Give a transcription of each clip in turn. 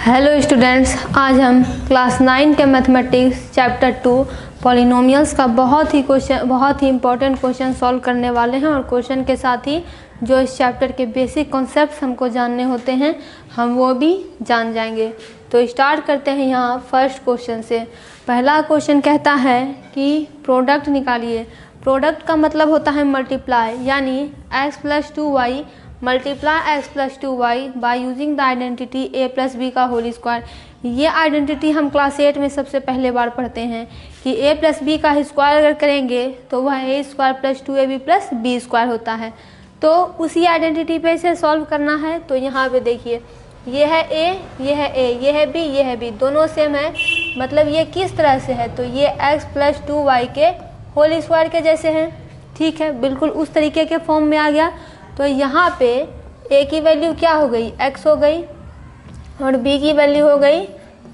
Hello students, आज हम class 9 के मैथमेटिक्स चैप्टर 2 पॉलिनोमियल्स का बहुत ही इम्पोर्टेंट क्वेश्चन सॉल्व करने वाले हैं। और क्वेश्चन के साथ ही जो इस चैप्टर के बेसिक कॉन्सेप्ट्स हमको जानने होते हैं हम वो भी जान जाएंगे। तो स्टार्ट करते हैं यहाँ फर्स्ट क्वेश्चन से। पहला क्वेश्चन कहता है कि प्रोडक्ट निकालिए। प्रोडक्ट का मतलब होता है मल्टीप्लाई, यानी x + 2y multiply x + 2y by using the identity a + b का होल स्क्वायर। ये आइडेंटिटी हम क्लास 8 में सबसे पहले बार पढ़ते हैं कि a + b का स्क्वायर अगर करेंगे तो वह a² + 2ab + b² होता है। तो उसी आइडेंटिटी पे इसे सॉल्व करना है। तो यहाँ पे देखिए, ये है a, ये है a, ये है b, ये है b, दोनों सेम है। मतलब ये किस तरह से है, तो ये x + 2y के होल स्क्वायर के जैसे हैं। ठीक है, बिल्कुल उस तरीके के फॉर्म में आ गया। तो यहाँ पे a की वैल्यू क्या हो गई, x हो गई, और b की वैल्यू हो गई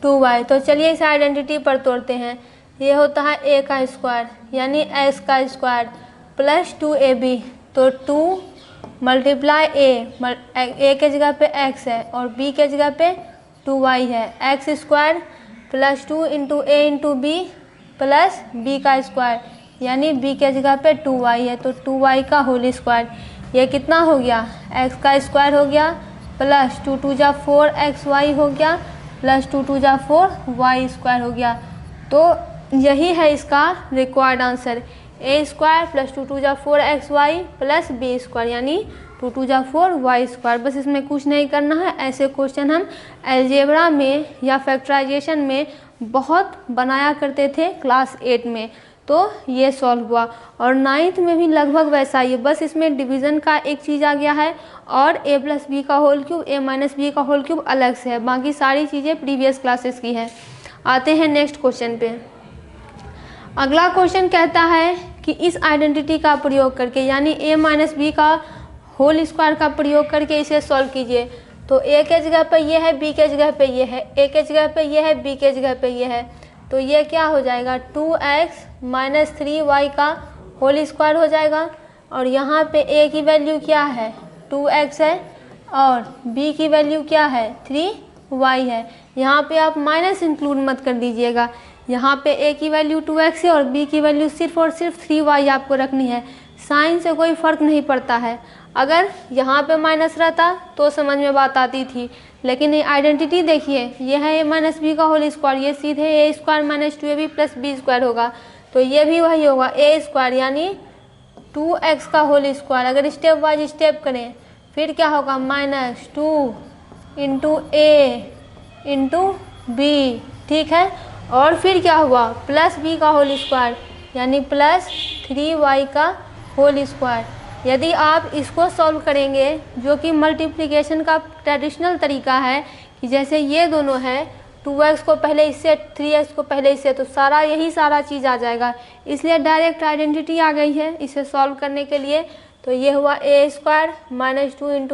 2y। तो चलिए इस आइडेंटिटी पर तोड़ते हैं। ये होता है a का स्क्वायर यानी x का स्क्वायर प्लस 2ab। तो 2 मल्टीप्लाई a के जगह पे x है और b के जगह पे 2y है। x² + 2 × a × b plus b का स्क्वायर यानी b के जगह पे 2y है। तो 2y का होल स्क्वायर, ये कितना हो गया, x का स्क्वायर हो गया प्लस 2 × 2 = 4xy हो गया प्लस 2 × 2 = 4y² हो गया। तो यही है इसका required answer, a² + 2 × 2 = 4xy plus b² यानी 2 × 2 = 4y²। बस इसमें कुछ नहीं करना है। ऐसे क्वेश्चन हम अलजेब्रा में या फैक्टराइजेशन में बहुत बनाया करते थे क्लास 8 में। तो ये सॉल्व हुआ। और 9th में भी लगभग वैसा ही है, बस इसमें डिवीज़न का एक चीज़ आ गया है और a + b का होल क्यूब, a - b का होल क्यूब अलग से है। बाकी सारी चीज़ें प्रीवियस क्लासेस की है। आते हैं नेक्स्ट क्वेश्चन पे। अगला क्वेश्चन कहता है कि इस आइडेंटिटी का प्रयोग करके यानी a - b का होल स्क्वायर का प्रयोग करके इसे सॉल्व कीजिए। तो a के जगह पे ये है, b के जगह पे ये है, a के जगह पे ये है, b के जगह पे ये है। तो ये क्या हो जाएगा, 2x - 3y का होल स्क्वायर हो जाएगा। और यहाँ पे a की वैल्यू क्या है, 2x है, और b की वैल्यू क्या है, 3y है। यहाँ पे आप माइनस इंक्लूड मत कर दीजिएगा। यहाँ पे a की वैल्यू 2x है और b की वैल्यू सिर्फ और सिर्फ 3y आपको रखनी है। साइन से कोई फ़र्क नहीं पड़ता है। अगर यहाँ पे माइनस रहता तो समझ में बात आती थी, लेकिन ये आइडेंटिटी देखिए, ये है a - b का होल स्क्वायर, ये सीधे a² - 2ab + b² होगा। तो ये भी वही होगा, a² यानी 2x का होल स्क्वायर। अगर स्टेप वाइज स्टेप करें फिर क्या होगा, -2 × a × b। ठीक है, और फिर क्या हुआ, प्लस b का होल स्क्वायर यानी प्लस 3y का होल स्क्वायर। यदि आप इसको सॉल्व करेंगे, जो कि मल्टीप्लिकेशन का ट्रेडिशनल तरीका है, कि जैसे ये दोनों है, 2x को पहले इससे, 3x को पहले इससे, तो यही सारा चीज़ आ जाएगा। इसलिए डायरेक्ट आइडेंटिटी आ गई है इसे सॉल्व करने के लिए। तो ये हुआ a² - 2 ×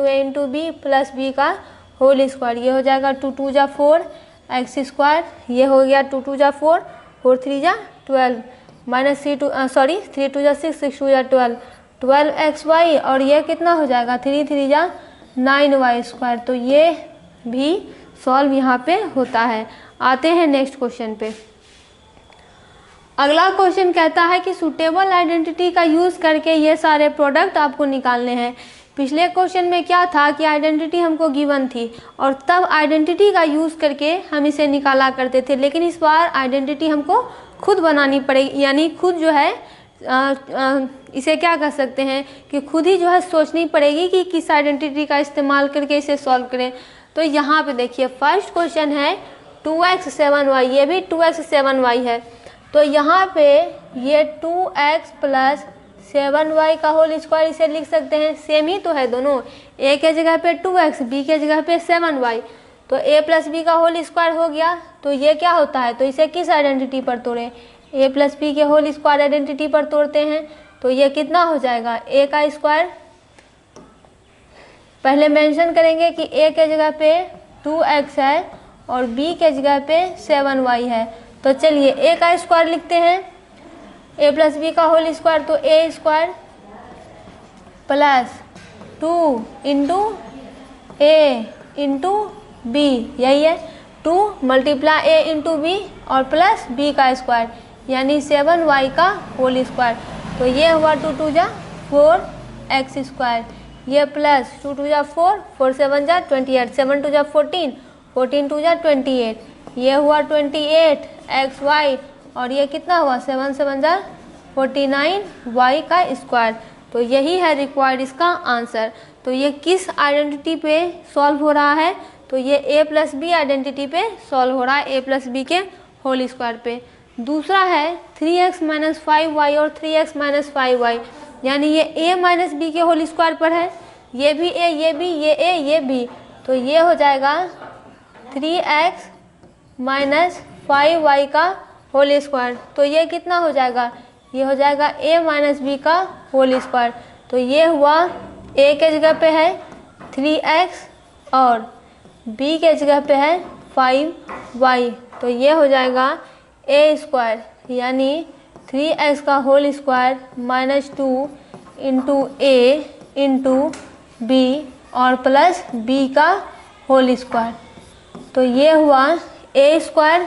a × b plus b का होल स्क्वायर। ये हो जाएगा 2 × 2 = 4x²। ये हो गया 2 × 2 = 4, 4 × 3 = 12, -3 × 2 = 6, 6 × 2 = 12, 12xy। और ये कितना हो जाएगा, 3 × 3 = 9y²। तो ये भी सॉल्व यहाँ पे होता है। आते हैं नेक्स्ट क्वेश्चन पे। अगला क्वेश्चन कहता है कि सूटेबल आइडेंटिटी का यूज़ करके ये सारे प्रोडक्ट आपको निकालने हैं। पिछले क्वेश्चन में क्या था कि आइडेंटिटी हमको गिवन थी और तब आइडेंटिटी का यूज़ करके हम इसे निकाला करते थे, लेकिन इस बार आइडेंटिटी हमको खुद बनानी पड़ेगी। यानी खुद जो है इसे क्या कर सकते हैं कि खुद ही जो है सोचनी पड़ेगी कि किस आइडेंटिटी का इस्तेमाल करके इसे सॉल्व करें। तो यहाँ पे देखिए, फर्स्ट क्वेश्चन है 2x 7y, ये भी 2x 7y है। तो यहाँ पे ये 2x + 7y का होल स्क्वायर इसे लिख सकते हैं, सेम ही तो है दोनों, a के जगह पे 2x, b के जगह पे 7y। तो a + b का होल स्क्वायर हो गया। तो ये क्या होता है, तो इसे किस आइडेंटिटी पर तोड़ें, a + b के होल स्क्वायर आइडेंटिटी पर तोड़ते हैं। तो ये कितना हो जाएगा, a का स्क्वायर, पहले मेंशन करेंगे कि a के जगह पे 2x है और b के जगह पे 7y है। तो चलिए a का स्क्वायर लिखते हैं, a + b का होल स्क्वायर, तो a² + 2 × a × b, यही है, 2 मल्टीप्लाई ए इंटू बी और प्लस बी का स्क्वायर यानी 7y का होल स्क्वायर। तो ये हुआ 2 2 जा 4x स्क्वायर, ये प्लस 2 2 जा 4, 4 7 जा 28, 7 2 जा 14, 14 2 जा 28, ये हुआ 28xy और ये कितना हुआ 7 7 जा 49y का स्क्वायर। तो यही है रिक्वायर्ड इसका आंसर। तो ये किस आइडेंटिटी पे सॉल्व हो रहा है? तो ये a प्लस बी आइडेंटिटी पे सॉल्व हो रहा है, a प्लस बी के होल स्क्वायर पे। दूसरा है 3x माइनस 5y और 3x माइनस 5y, यानी ये a माइनस बी के होल स्क्वायर पर है, ये भी a, ये भी, ये a, ये भी। तो ये हो जाएगा 3x माइनस 5y का होल स्क्वायर। तो ये कितना हो जाएगा? ये हो जाएगा a माइनस बी का होल स्क्वायर। तो ये हुआ a के जगह पे है 3x और b के जगह पे है 5y। तो ये हो जाएगा a स्क्वायर यानी 3x का whole square minus 2 into a into B और प्लस b का होल स्क्वायर। तो ये हुआ a स्क्वायर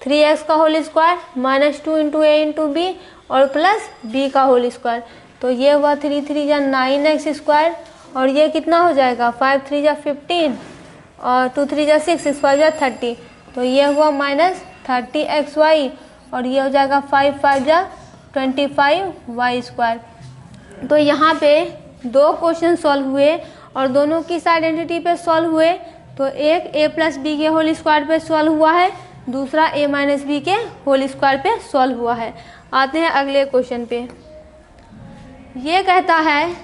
3x का whole square minus 2 into a into B और प्लस b का होल स्क्वायर। तो ये हुआ 3 3 जा 9x स्क्वायर और ये कितना हो जाएगा 5 3 जा 15 और 2 3 जा 6, 6 5 जा 30। तो ये हुआ माइनस 30xy और ये हो जाएगा 5 5 जा 25y स्क्वायर। तो यहाँ पे दो क्वेश्चन सॉल्व हुए और दोनों किस आइडेंटिटी पे सॉल्व हुए? तो एक a प्लस बी के होल स्क्वायर पे सॉल्व हुआ है, दूसरा a माइनस बी के होल स्क्वायर पे सॉल्व हुआ है। आते हैं अगले क्वेश्चन पे। ये कहता है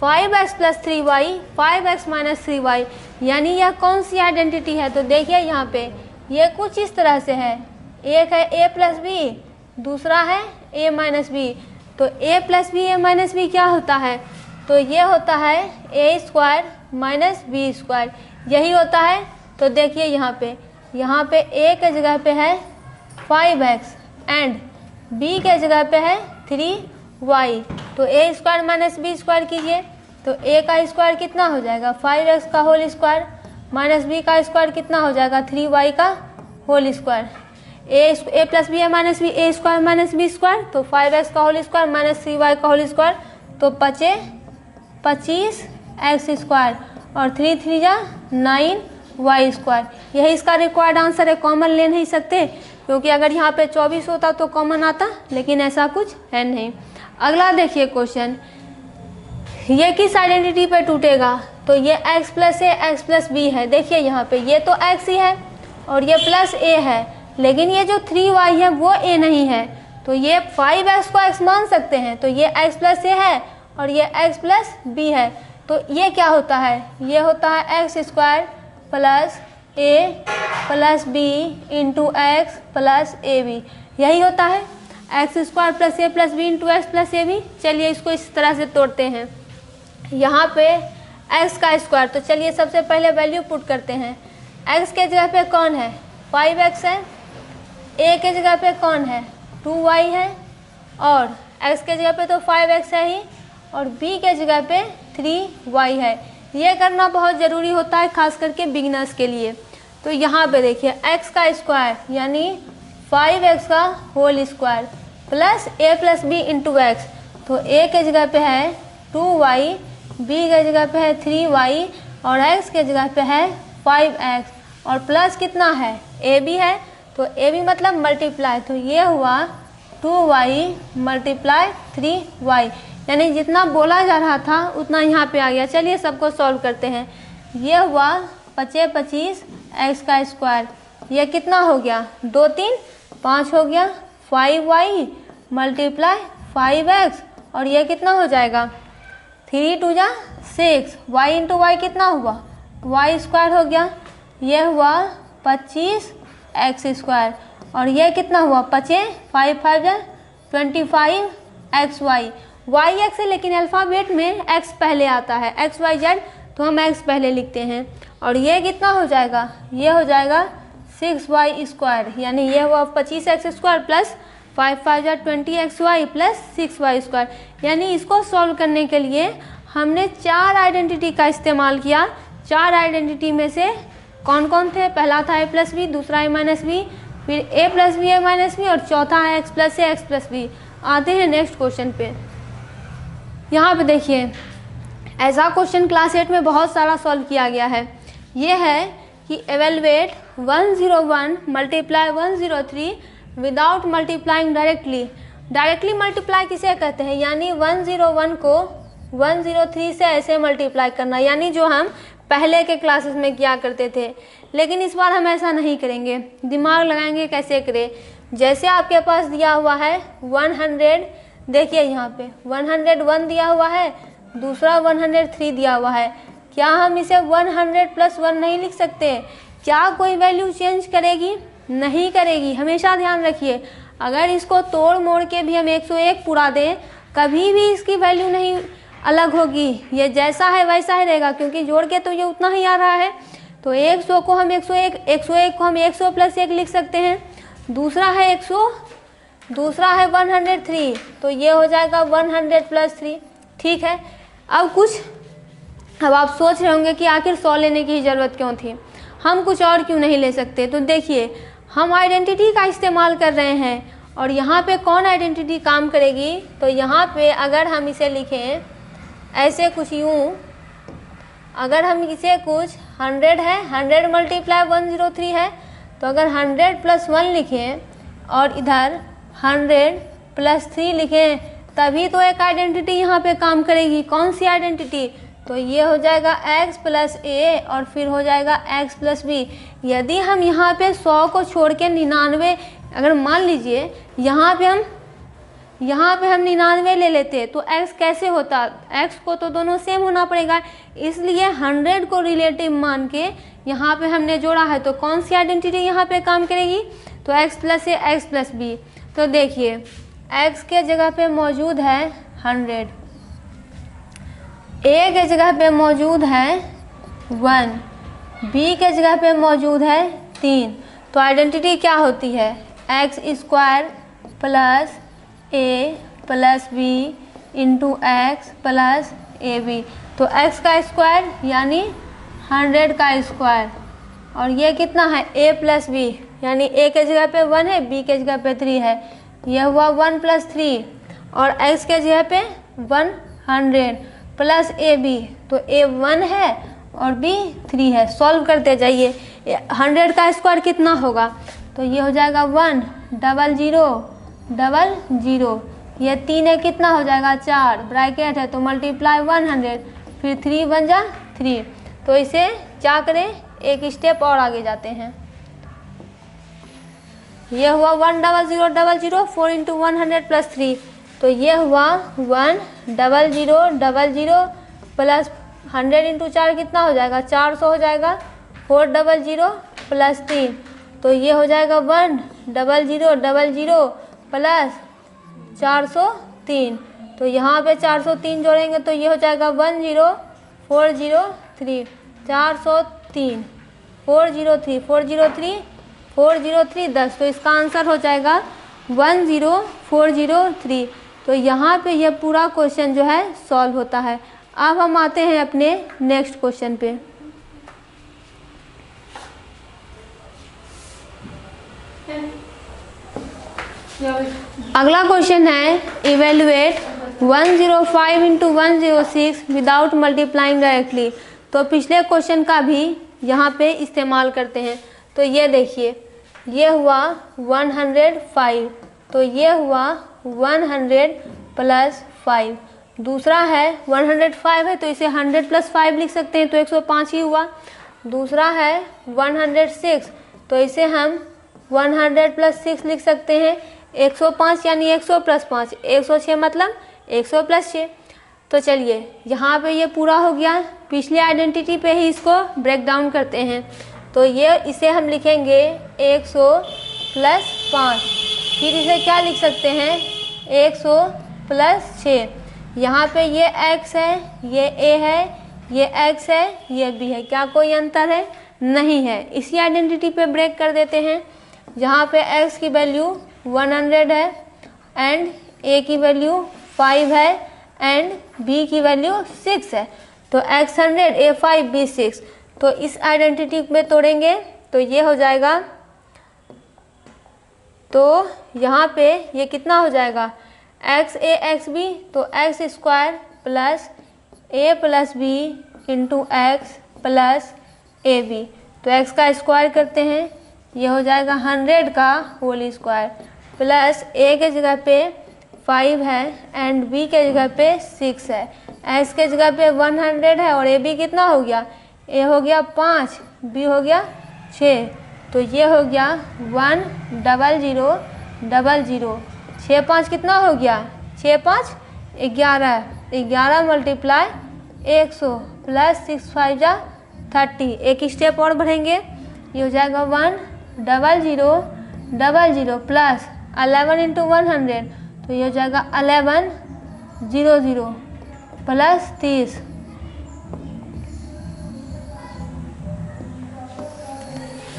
5x plus 3y 5x minus 3y, यानी यह कौन सी आइडेंटिटी है? तो देखिए यहाँ पे ये कुछ इस तरह से है, एक है a प्लस बी, दूसरा है a माइनस बी। तो a plus B a minus B क्या होता है? तो ये होता है a square minus B square, यही होता है। तो देखिए यहाँ पे a के जगह पे है 5x एंड b के जगह पे है 3y। तो a square minus B square कीजिए तो a का स्क्वायर कितना हो जाएगा 5x का होल स्क्वायर माइनस b का स्क्वायर कितना हो जाएगा 3y का whole square. a plus B minus B a square minus B square, तो 5x का होल स्क्वायर माइनस 3y का होल स्क्वायर, तो 25x स्क्वायर और 3 3 जा 9y स्क्वायर। यही इसका रिक्वायर्ड आंसर है। कॉमन ले नहीं सकते क्योंकि अगर यहाँ पे 24 होता तो कॉमन आता, लेकिन ऐसा कुछ है नहीं। अगला देखिए क्वेश्चन, ये किस आइडेंटिटी पे टूटेगा? तो ये x plus a x plus B है। देखिए यहाँ पे ये तो x ही है और ये प्लस a है, लेकिन ये जो 3y है वो a नहीं है। तो ये 5x को x मान सकते हैं, तो ये x प्लस a है और ये x प्लस b है। तो ये क्या होता है? ये होता है x स्क्वायर प्लस a प्लस b into X plus A B, यही होता है एक्स square plus a plus B into X plus A B. चलिए इसको इस तरह से तोड़ते हैं। यहाँ पे x का स्क्वायर, तो चलिए सबसे पहले वैल्यू पुट करते हैं। x के जगह पे कौन है 5x है, a के जगह पे कौन है 2y है और x के जगह पे तो 5x है ही और b के जगह पे 3y है। ये करना बहुत ज़रूरी होता है खास करके बिगिनर्स के लिए। तो यहाँ पे देखिए x का स्क्वायर यानी 5x का whole square plus a plus B into X, तो a के जगह पे है 2y, b के जगह पे है 3y और x के जगह पे है 5x और प्लस कितना है a भी है, तो a भी मतलब मल्टीप्लाई। तो ये हुआ 2y मल्टीप्लाई 3y, यानी जितना बोला जा रहा था उतना यहाँ पे आ गया। चलिए सबको सॉल्व करते हैं। ये हुआ 25 x का स्क्वायर, ये कितना हो गया 2 3 5 हो गया 5y मल्टीप्लाई 5x और ये कितना हो जाएगा 3 2 जा 6, y इंटू वाई कितना हुआ y स्क्वायर हो गया। ये हुआ 25x स्क्वायर और ये कितना हुआ 5 5 5 जा 25xy, y x है लेकिन अल्फ़ाबेट में x पहले आता है, x y z तो हम x पहले लिखते हैं। और ये कितना हो जाएगा, ये हो जाएगा 6y स्क्वायर, यानी ये हुआ 25x स्क्वायर प्लस 5 5 जा 20xy प्लस 6y स्क्वायर। यानी इसको सॉल्व करने के लिए हमने 4 आइडेंटिटी का इस्तेमाल किया। 4 आइडेंटिटी में से कौन कौन थे? पहला था a प्लस बी, दूसरा a माइनस बी, फिर a plus B, a minus B, और चौथा है x plus A, X plus B. आते हैं नेक्स्ट क्वेश्चन पे। यहाँ पे देखिए, ऐसा क्वेश्चन क्लास 8 में बहुत सारा सॉल्व किया गया है। ये है कि evaluate 101 multiply 103 without multiplying directly. Directly multiply किसे कहते हैं? यानी 101 को 103 से ऐसे मल्टीप्लाई करना, यानी जो हम पहले के क्लासेस में किया करते थे। लेकिन इस बार हम ऐसा नहीं करेंगे, दिमाग लगाएंगे कैसे करें। जैसे आपके पास दिया हुआ है 100, देखिए यहाँ पे 101 दिया हुआ है, दूसरा 103 दिया हुआ है। क्या हम इसे 100 प्लस 1 नहीं लिख सकते? क्या कोई वैल्यू चेंज करेगी? नहीं करेगी। हमेशा ध्यान रखिए, अगर इसको तोड़ मोड़ के भी हम 101 पूरा दें, कभी भी इसकी वैल्यू नहीं अलग होगी, ये जैसा है वैसा ही रहेगा, क्योंकि जोड़ के तो ये उतना ही आ रहा है। तो 100 को हम 101, 101 को हम 100 प्लस 1 लिख सकते हैं। दूसरा है 100, दूसरा है 103, तो ये हो जाएगा 100 प्लस 3। ठीक है। अब आप सोच रहे होंगे कि आखिर 100 लेने की ज़रूरत क्यों थी, हम कुछ और क्यों नहीं ले सकते? तो देखिए, हम आइडेंटिटी का इस्तेमाल कर रहे हैं, और यहाँ पे कौन आइडेंटिटी काम करेगी? तो यहाँ पे अगर हम इसे लिखें ऐसे कुछ यूँ, अगर हम इसे कुछ 100 है, 100 मल्टीप्लाई 103 है, तो अगर 100 प्लस 1 लिखें और इधर 100 प्लस 3 लिखें, तभी तो एक आइडेंटिटी यहाँ पे काम करेगी। कौन सी आइडेंटिटी? तो ये हो जाएगा x प्लस ए, और फिर हो जाएगा x प्लस बी। यदि हम यहाँ पे 100 को छोड़ के 99, अगर मान लीजिए यहाँ पे हम 99 ले लेते, तो x कैसे होता? x को तो दोनों सेम होना पड़ेगा, इसलिए 100 को रिलेटिव मान के यहाँ पे हमने जोड़ा है। तो कौन सी आइडेंटिटी यहाँ पे काम करेगी? तो x plus A, X plus B. तो देखिए, x के जगह पे मौजूद है 100, a के जगह पे मौजूद है 1, b के जगह पे मौजूद है 3। तो आइडेंटिटी क्या होती है? x square plus a plus B into X plus A B. तो x का स्क्वायर यानी 100 का स्क्वायर, और ये कितना है? a प्लस बी, यानी a के जगह पे 1 है, b के जगह पे 3 है, यह हुआ 1 प्लस 3, और x के जगह पे 100 प्लस ए बी। तो a 1 है और b 3 है। सॉल्व करते जाइए। 100 का स्क्वायर कितना होगा? तो ये हो जाएगा 1 0 0 0, ये 3 है, कितना हो जाएगा? 4, ब्रैकेट है तो मल्टीप्लाई 100, फिर 3 बन जा 3। तो इसे क्या करें, एक स्टेप और आगे जाते हैं। ये हुआ 1 0 0 0 4 इंटू 100 प्लस 3, तो ये हुआ 1 0 0 0 0 प्लस 100 इंटू 4 कितना हो जाएगा? 400 हो जाएगा। 4 0 0 प्लस 3, तो ये हो जाएगा 1 0 0 0 0 प्लस 403। तो यहाँ पे 403 जोड़ेंगे तो ये हो जाएगा 10403 403 403 403 403 10। तो इसका आंसर हो जाएगा 10403। तो यहाँ पे ये पूरा क्वेश्चन जो है सॉल्व होता है। अब हम आते हैं अपने नेक्स्ट क्वेश्चन पे। अगला क्वेश्चन है evaluate 105 into 106 without multiplying directly. तो पिछले क्वेश्चन का भी यहाँ पे इस्तेमाल करते हैं। तो ये देखिए, ये हुआ 105, तो ये हुआ 100 प्लस 5। दूसरा है 105 है तो इसे 100 प्लस 5 लिख सकते हैं, तो 105 ही हुआ। दूसरा है 106, तो इसे हम 100 प्लस 6 लिख सकते हैं। 105 यानी 100 प्लस 5, 106 मतलब 100 प्लस 6। तो चलिए यहाँ पे ये पूरा हो गया। पिछली आइडेंटिटी पे ही इसको ब्रेक डाउन करते हैं। तो ये इसे हम लिखेंगे 100 प्लस 5, फिर इसे क्या लिख सकते हैं 100 प्लस 6। यहाँ पे ये x है, ये a है, ये x है, ये b है। क्या कोई अंतर है? नहीं है। इसी आइडेंटिटी पे ब्रेक कर देते हैं, जहाँ पे x की वैल्यू 100 है एंड a की वैल्यू 5 है एंड b की वैल्यू 6 है। तो x 100 a 5 b 6। तो इस आइडेंटिटी में तोड़ेंगे तो ये हो जाएगा, तो यहाँ पे ये कितना हो जाएगा एक्स ए एक्स बी, तो X square plus A plus B into X plus A B. तो एक्स का स्क्वायर करते हैं, ये हो जाएगा 100 का होल स्क्वायर प्लस ए के जगह पे 5 है एंड बी के जगह पे 6 है, एक्स के जगह पे 100 है और ए बी कितना हो गया, ए हो गया 5, बी हो गया 6, तो ये हो गया 10000, 6 5 कितना हो गया, 6 5 11, 11 मल्टीप्लाई 100 प्लस 6 5 जा 30। एक स्टेप और बढ़ेंगे, ये हो जाएगा 10000 प्लस 11 इंटू 100, तो ये हो जाएगा 1100 प्लस 30,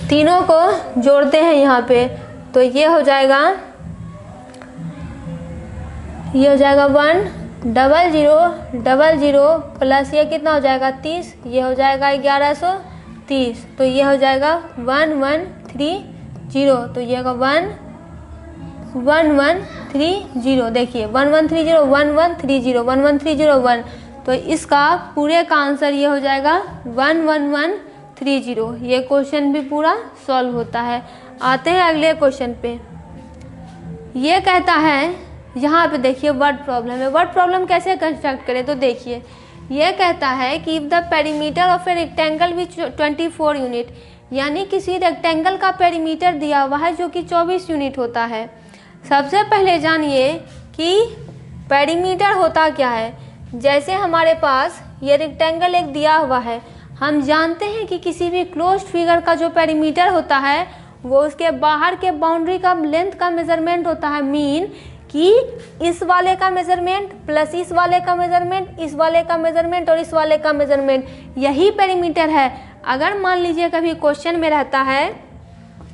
तीनों को जोड़ते हैं यहाँ पे, तो ये हो जाएगा 10000 प्लस ये कितना हो जाएगा 30, ये हो जाएगा 1130, तो ये हो जाएगा 1130, तो ये होगा 1130, देखिए 1130 तो इसका पूरे का आंसर ये हो जाएगा 11130। ये क्वेश्चन भी पूरा सॉल्व होता है। आते हैं अगले क्वेश्चन पे। ये कहता है, यहाँ पे देखिए वर्ड प्रॉब्लम है। वर्ड प्रॉब्लम कैसे कंस्ट्रक्ट करें, तो देखिए ये कहता है कि if the perimeter of a rectangle which 24 unit, यानी किसी रेक्टेंगल का पेरीमीटर दिया हुआ है जो कि 24 यूनिट होता है। सबसे पहले जानिए कि पेरीमीटर होता क्या है। जैसे हमारे पास ये रेक्टेंगल एक दिया हुआ है, हम जानते हैं कि किसी भी क्लोज्ड फिगर का जो पेरीमीटर होता है वो उसके बाहर के बाउंड्री का लेंथ का मेजरमेंट होता है। मीन कि इस वाले का मेजरमेंट प्लस इस वाले का मेजरमेंट, इस वाले का मेजरमेंट और इस वाले का मेजरमेंट, यही पेरीमीटर है। अगर मान लीजिए कभी क्वेश्चन में रहता है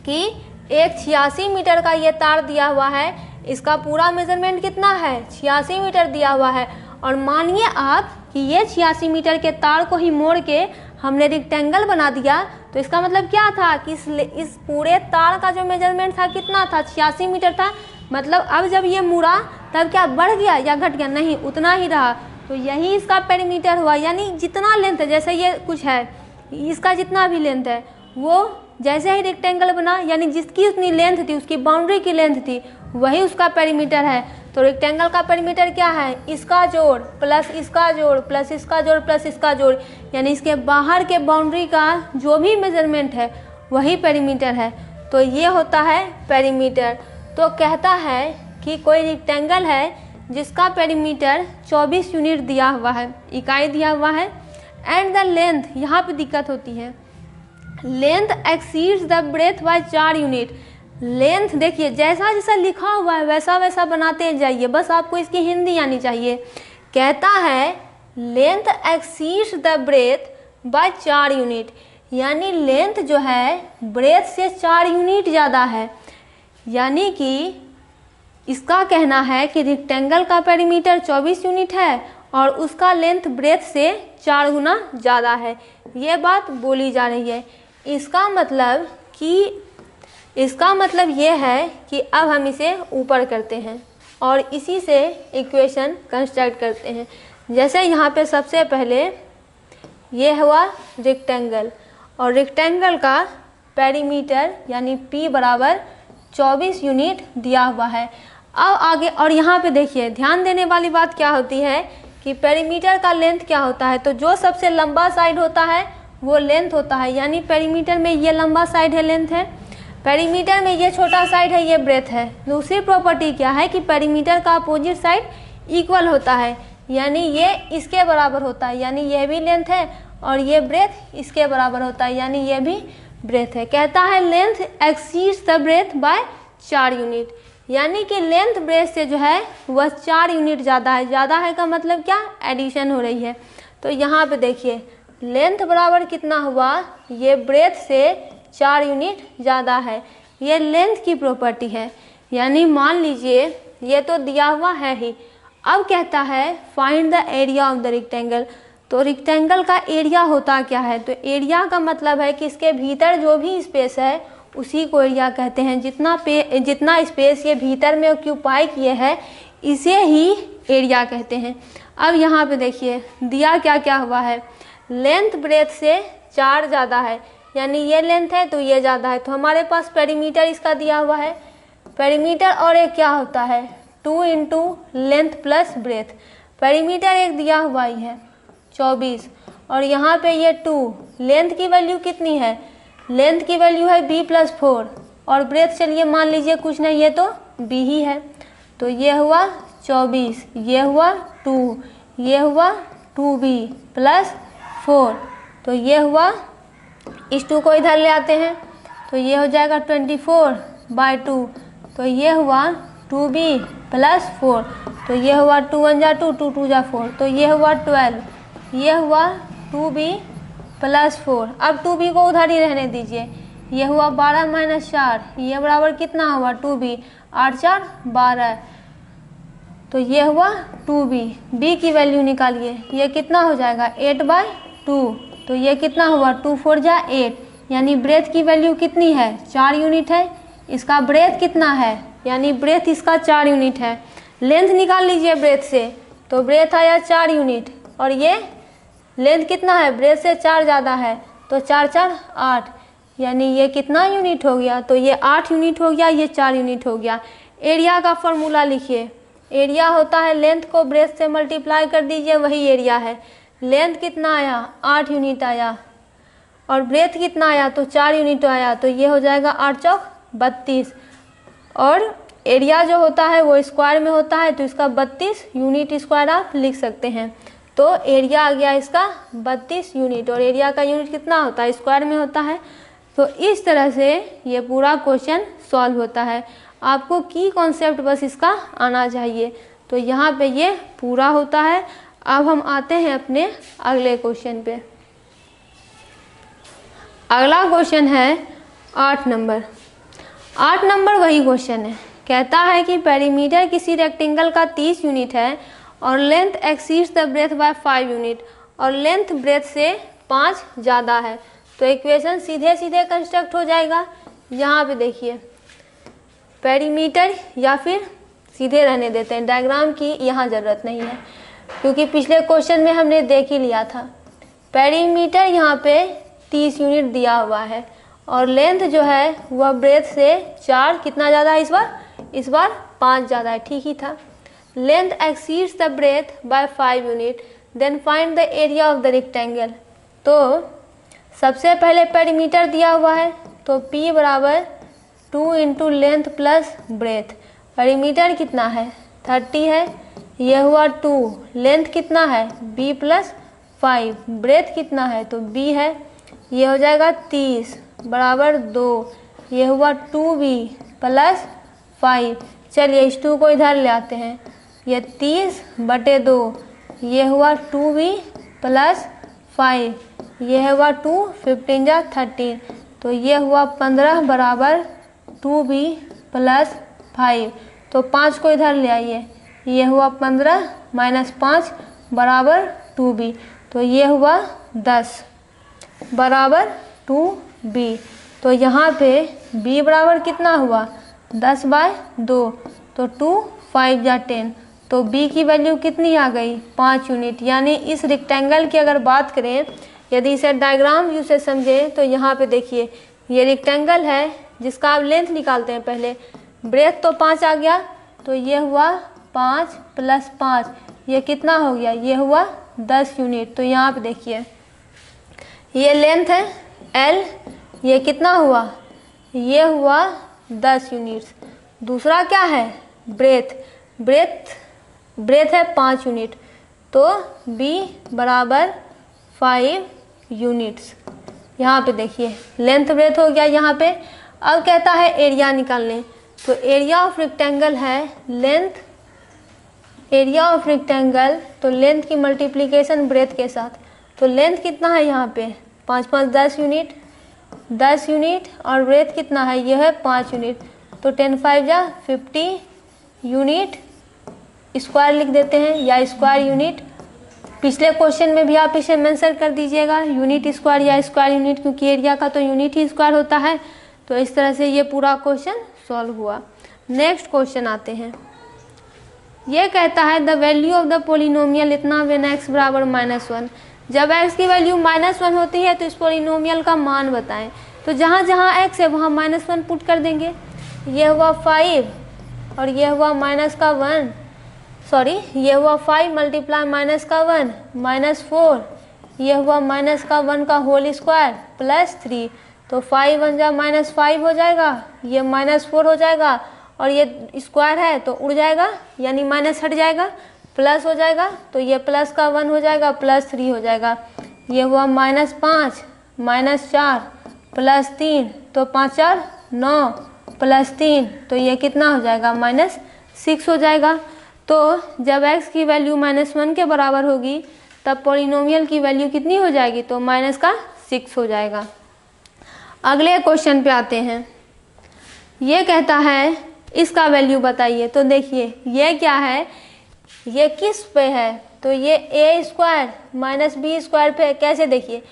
कि एक 86 मीटर का ये तार दिया हुआ है, इसका पूरा मेजरमेंट कितना है 86 मीटर दिया हुआ है, और मानिए आप कि ये 86 मीटर के तार को ही मोड़ के हमने रेक्टेंगल बना दिया, तो इसका मतलब क्या था कि इस पूरे तार का जो मेजरमेंट था कितना था 86 मीटर था। मतलब अब जब ये मुड़ा तब क्या बढ़ गया या घट गया, नहीं, उतना ही रहा। तो यही इसका पेरीमीटर हुआ, यानी जितना लेंथ है, जैसे ये कुछ है, इसका जितना भी लेंथ है वो जैसे ही रेक्टेंगल बना, यानी जिसकी उतनी लेंथ थी, उसकी बाउंड्री की लेंथ थी, वही उसका पेरीमीटर है। तो रेक्टेंगल का पेरीमीटर क्या है, इसका जोड़ प्लस इसका जोड़ प्लस इसका जोड़ प्लस इसका जोड़, यानी इसके बाहर के बाउंड्री का जो भी मेजरमेंट है वही पेरीमीटर है। तो ये होता है पेरीमीटर। तो कहता है कि कोई रेक्टेंगल है जिसका पेरीमीटर 24 यूनिट दिया हुआ है, इकाई दिया हुआ है, एंड द लेंथ, यहाँ पे दिक्कत होती है, length exceeds the breadth by 4 unit. Length देखिए जैसा जैसा लिखा हुआ है वैसा वैसा बनाते जाइए, बस आपको इसकी हिंदी आनी चाहिए। कहता है length exceeds the breadth by 4 unit, यानी लेंथ जो है ब्रेथ से 4 यूनिट ज़्यादा है। यानी कि इसका कहना है कि रेक्टेंगल का पेरीमीटर 24 यूनिट है और उसका लेंथ ब्रेथ से 4 गुना ज़्यादा है। ये बात बोली जा रही है। इसका मतलब ये है कि अब हम इसे ऊपर करते हैं और इसी से इक्वेशन कंस्ट्रक्ट करते हैं। जैसे यहाँ पे सबसे पहले ये हुआ रेक्टेंगल, और रेक्टेंगल का पेरीमीटर यानी P बराबर 24 यूनिट दिया हुआ है। अब आगे, और यहाँ पे देखिए ध्यान देने वाली बात क्या होती है कि पेरीमीटर का लेंथ क्या होता है, तो जो सबसे लंबा साइड होता है वो लेंथ होता है। यानी पेरीमीटर में ये लंबा साइड है, लेंथ है, पेरीमीटर में ये छोटा साइड है, ये ब्रेथ है। दूसरी प्रॉपर्टी क्या है कि पेरीमीटर का अपोजिट साइड इक्वल होता है, यानी ये इसके बराबर होता है, यानी ये भी लेंथ है, और ये ब्रेथ इसके बराबर होता है, यानी ये भी ब्रेथ है। कहता है length exceeds the breadth by 4 unit, यानी कि लेंथ ब्रेथ से जो है वह 4 यूनिट ज़्यादा है। ज़्यादा है का मतलब क्या, एडिशन हो रही है। तो यहाँ पे देखिए लेंथ बराबर कितना हुआ, ये ब्रेथ से 4 यूनिट ज़्यादा है। ये लेंथ की प्रॉपर्टी है, यानी मान लीजिए ये तो दिया हुआ है ही। अब कहता है find the area of the rectangle, तो रेक्टेंगल का एरिया होता क्या है, तो एरिया का मतलब है कि इसके भीतर जो भी स्पेस है उसी को एरिया कहते हैं। जितना स्पेस ये भीतर में ऑक्यूपाई किए है इसे ही एरिया कहते हैं। अब यहाँ पे देखिए दिया क्या क्या हुआ है, लेंथ ब्रेथ से 4 ज़्यादा है, यानी ये लेंथ है तो ये ज़्यादा है, तो हमारे पास पेरीमीटर इसका दिया हुआ है। पेरीमीटर और एक क्या होता है 2 into length plus breadth. Perimeter एक दिया हुआ ही है 24 और यहाँ पे ये 2, लेंथ की वैल्यू कितनी है, लेंथ की वैल्यू है b प्लस 4 और ब्रेथ चलिए मान लीजिए कुछ नहीं है तो b ही है, तो ये हुआ 24, ये हुआ 2, ये हुआ 2b प्लस 4, तो ये हुआ, इस 2 को इधर ले आते हैं तो ये हो जाएगा 24/2, तो ये हुआ 2b प्लस 4, तो ये हुआ 2 1 जा 2, 2 2 जा 4, तो ये हुआ 12, ये हुआ 2b प्लस 4। अब 2b को उधर ही रहने दीजिए, ये हुआ 12 माइनस 4, ये बराबर कितना हुआ 2b, 8 4 12, तो ये हुआ 2b। b की वैल्यू निकालिए, ये कितना हो जाएगा 8/2, तो ये कितना हुआ 2 4 जा 8, यानी ब्रेथ की वैल्यू कितनी है 4 यूनिट है, इसका ब्रेथ कितना है, यानी ब्रेथ इसका 4 यूनिट है। लेंथ निकाल लीजिए ब्रेथ से, तो ब्रेथ आया 4 यूनिट और ये लेंथ कितना है, ब्रेथ से 4 ज़्यादा है, तो 4 4 8, यानी ये कितना यूनिट हो गया, तो ये 8 यूनिट हो गया, ये 4 यूनिट हो गया। एरिया का फॉर्मूला लिखिए, एरिया होता है लेंथ को ब्रेथ से मल्टीप्लाई कर दीजिए, वही एरिया है। लेंथ कितना आया 8 यूनिट आया और ब्रेथ कितना आया तो 4 यूनिट आया, तो ये हो जाएगा 8 चौक 32 और एरिया जो होता है वो स्क्वायर में होता है, तो इसका 32 यूनिट स्क्वायर आप लिख सकते हैं। तो एरिया आ गया इसका 32 यूनिट और एरिया का यूनिट कितना होता है, स्क्वायर में होता है। तो इस तरह से ये पूरा क्वेश्चन सॉल्व होता है। आपको की कॉन्सेप्ट बस इसका आना चाहिए। तो यहाँ पे ये पूरा होता है। अब हम आते हैं अपने अगले क्वेश्चन पे। अगला क्वेश्चन है 8 नंबर। 8 नंबर वही क्वेश्चन है, कहता है कि पेरीमीटर किसी रेक्टेंगल का 30 यूनिट है और length exceeds the breadth by 5 unit और लेंथ ब्रेथ से 5 ज़्यादा है। तो इक्वेशन सीधे सीधे कंस्ट्रक्ट हो जाएगा। यहाँ पे देखिए पेरीमीटर, या फिर सीधे रहने देते हैं, डायग्राम की यहाँ ज़रूरत नहीं है क्योंकि पिछले क्वेश्चन में हमने देख ही लिया था। पेरीमीटर यहाँ पे 30 यूनिट दिया हुआ है और लेंथ जो है वह ब्रेथ से 4 कितना ज़्यादा है, इस बार 5 ज़्यादा है, ठीक ही था। Length exceeds the breadth by 5 unit, then find the area of the rectangle. तो सबसे पहले पेरीमीटर दिया हुआ है, तो P बराबर 2 into length plus breadth. Perimeter कितना है 30 है, यह हुआ 2, लेंथ कितना है B प्लस 5, ब्रेथ कितना है तो B है, ये हो जाएगा 30 बराबर 2, ये हुआ 2B प्लस 5। चलिए इस 2 को इधर ले आते हैं, ये 30/2, ये हुआ 2B प्लस 5, ये हुआ 2 15 जा 13, तो ये हुआ 15 बराबर 2B प्लस 5। तो 5 को इधर ले आइए, ये हुआ 15 माइनस 5 बराबर 2B, तो ये हुआ 10 बराबर 2B। तो यहाँ पे B बराबर कितना हुआ 10/2, तो 2 5 जा 10, तो B की वैल्यू कितनी आ गई 5 यूनिट। यानी इस रेक्टेंगल की अगर बात करें, यदि इसे डायग्राम व्यू से समझें तो यहाँ पे देखिए ये रेक्टेंगल है जिसका आप लेंथ निकालते हैं पहले, ब्रेथ तो 5 आ गया, तो ये हुआ 5 प्लस 5, ये कितना हो गया, ये हुआ 10 यूनिट। तो यहाँ पे देखिए ये लेंथ है L, ये कितना हुआ, ये हुआ 10 यूनिट्स। दूसरा क्या है ब्रेथ, ब्रेथ है 5 यूनिट, तो B बराबर 5 यूनिट्स। यहाँ पे देखिए लेंथ ब्रेथ हो गया यहाँ पे। अब कहता है एरिया निकालने, तो एरिया ऑफ रेक्टेंगल है लेंथ, एरिया ऑफ रेक्टेंगल तो लेंथ की मल्टीप्लिकेशन ब्रेथ के साथ। तो लेंथ कितना है यहाँ पे 5 5 10 यूनिट, 10 यूनिट और ब्रेथ कितना है, यह है 5 यूनिट, तो 10 5 जा 50 यूनिट स्क्वायर लिख देते हैं, या स्क्वायर यूनिट पिछले क्वेश्चन में भी आप इसे मेंशन कर दीजिएगा, यूनिट स्क्वायर या स्क्वायर यूनिट, क्योंकि एरिया का तो यूनिट ही स्क्वायर होता है। तो इस तरह से ये पूरा क्वेश्चन सॉल्व हुआ। नेक्स्ट क्वेश्चन आते हैं। ये कहता है the value of the polynomial इतना व्हेन x बराबर -1। जब x की वैल्यू -1 होती है तो इस पोलिनोमियल का मान बताएं। तो जहाँ जहाँ x है वहाँ -1 पुट कर देंगे। ये हुआ 5 और ये हुआ -1, सॉरी ये हुआ 5 मल्टीप्लाई -1 -4, ये हुआ -1 का होल स्क्वायर +3। तो 5 1 जा -5 हो जाएगा, ये -4 हो जाएगा और ये स्क्वायर है तो उड़ जाएगा, यानी माइनस हट जाएगा, प्लस हो जाएगा। तो ये प्लस का 1 हो जाएगा, +3 हो जाएगा। ये हुआ -5 -4 +3, तो 5 4 9 +3, तो ये कितना हो जाएगा -6 हो जाएगा। तो जब x की वैल्यू -1 के बराबर होगी तब पॉलिनोमियल की वैल्यू कितनी हो जाएगी, तो -6 हो जाएगा। अगले क्वेश्चन पे आते हैं। ये कहता है इसका वैल्यू बताइए। तो देखिए ये क्या है, ये किस पे है, तो ये a² - b² पे। कैसे, देखिए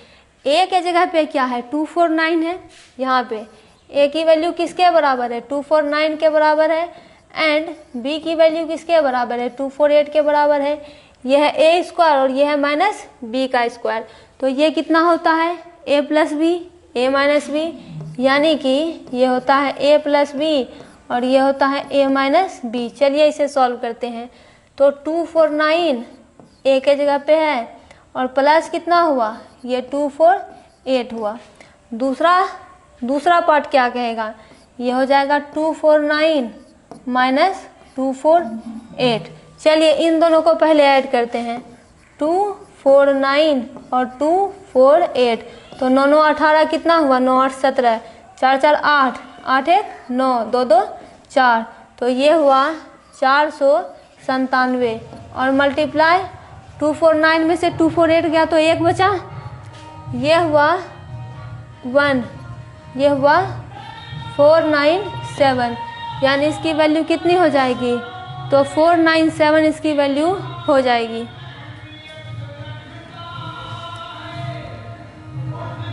a के जगह पे क्या है 249 है, यहाँ पे a की वैल्यू किसके बराबर है 249 के बराबर है, एंड b की वैल्यू किसके बराबर है 248 के बराबर है। यह है a² और यह है -b²। तो ये कितना होता है a + b a - b, यानी कि ये होता है a + b और ये होता है a - b। चलिए इसे सॉल्व करते हैं। तो 249 a के जगह पे है और प्लस कितना हुआ, ये 248 हुआ। दूसरा पार्ट क्या कहेगा, ये हो जाएगा 249 - 248। चलिए इन दोनों को पहले ऐड करते हैं, 249 और 248। तो 9 9 18 कितना हुआ, 9 8 17, 4 4 8, 8 1 9, 2 2 4। तो ये हुआ 497 और मल्टीप्लाई 249 में से 248 गया तो 1 बचा, ये हुआ 1, ये हुआ 497, यानी इसकी वैल्यू कितनी हो जाएगी, तो 497 इसकी वैल्यू हो जाएगी।